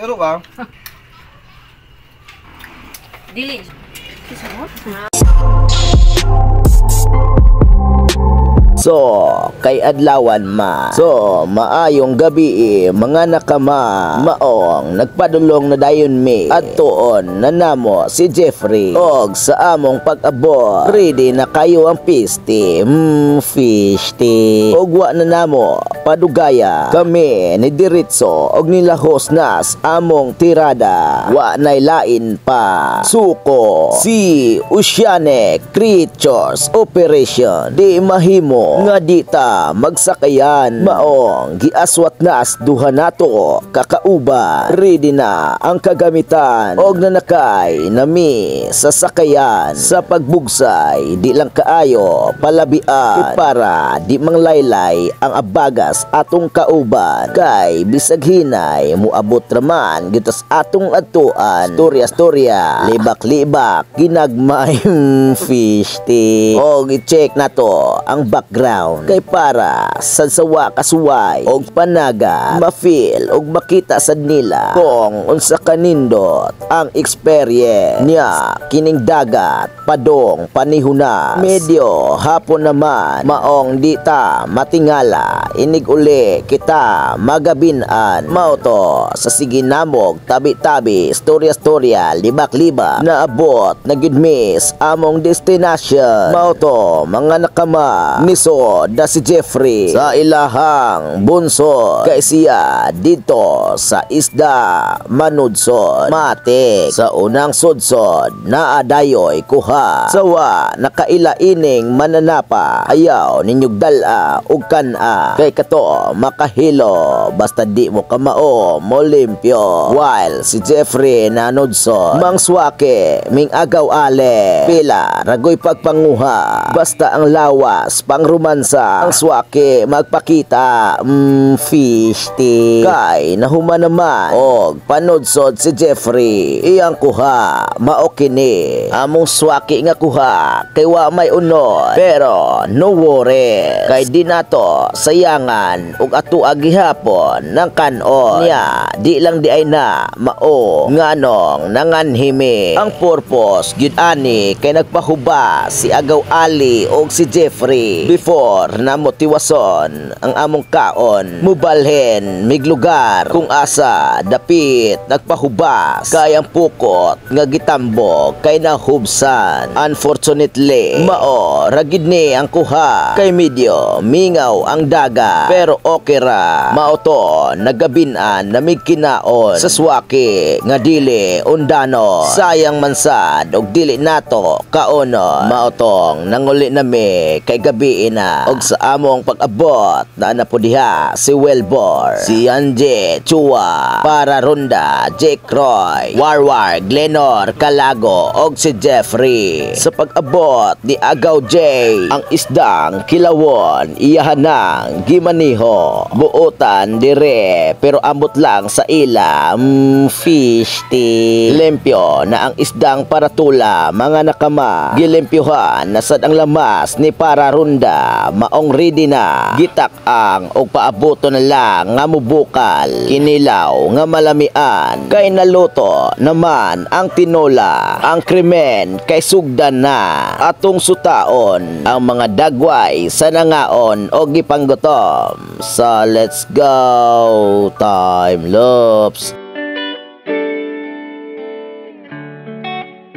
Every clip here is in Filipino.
Ano ba? Dili. So, kay adlawan ma. So, maayong gabi mga nakama. Maong nagpadulong na dayon mi. At tuon na namo si Jeffrey. Og sa among pag-abot, ready na kayo ang piste. Fish tea. Og wa na namo padugaya. Kami ni Diritso og nilahos nas among tirada. Wa nay lain pa. Suko si Oceanic Creatures Operation. Di mahimo nga di ta magsakayan. Maong giaswat nas duha nato kakauban. Ready na ang kagamitan og nanakay nami sa sakayan. Sa pagbugsay di lang kaayo palabian para di manglaylay ang abagas atong kauban. Kay bisag hinay muabot raman gitos atong atuan. Storya libak-libak ginagmay fish tea. Og i-check nato ang background kay para sa sawa kasuway og panaga ma-feel og makita sad nila kung unsa kanindot ang experience niya kining dagat padong panihuna. Medyo hapon naman maong di ta matingala inig uli kita magabinan mao to sa siginamog tabi-tabi storya libak-libak naabot na gid miss among destination. Mao to mga nakama nisod na si Jeffrey sa ilahang bunsod kay siya dito sa isda manudsod matik sa unang sudsod na adayoy kuha sawa nakailaing mananapa ayaw ninyog dala ug kana kay kato makahilo basta di mo kamao mo limpyo. While si Jeffrey nanudsod mangswake ming agaw ale pila ragoy pagpanguha basta ang lawas pang romansa ang swake magpakita fish tea kay nahuman naman og panudsod si Jeffrey iyang kuha mao kini among swake nga kuha kay wa may unod pero no worry kay di nato sayangan og ato agihapon ng kanon niya di lang di ay na mao nganong nanganhimi ang purpose gyud ani kay nagpahuba si agaw ali og si Jeffrey before na motiwason ang among kaon mubalhin mig lugar kung asa dapit nagpahubas kay ang pukot nga gitambog kay nahubsan. Unfortunately mao ragid ni ang kuha kay medyo mingaw ang daga pero okay ra mao to nagabinan na mig kinaon sa swake nga dili undano sayang mansad og dili nato kaono mao tong nanguli nami kay gabi na og sa among pag-abot na napudiha si Welbor, si Anje Chua, Para Ronda, Jake Roy, Warwar, Glenor, Calago og si Jeffrey. Sa pag-abot ni Agaw J ang isdang kilawon iyahanang gimaniho buotan dire pero ambot lang sa ila fish tea. Limpyo na ang isdang paratula mga nakama gilimpyohan nasad ang lamas ni Para Ronda maong ready na gitak ang og paaboto na lang nga mubukal kinilaw nga malamian kay naluto naman ang tinola ang krimen kay sugdan na atong sutaon ang mga dagway sa nangaon o gipanggutom. So let's go time lapse.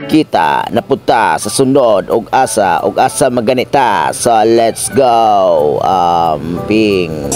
Kita napunta sa sunod og asa maganita. So let's go ping.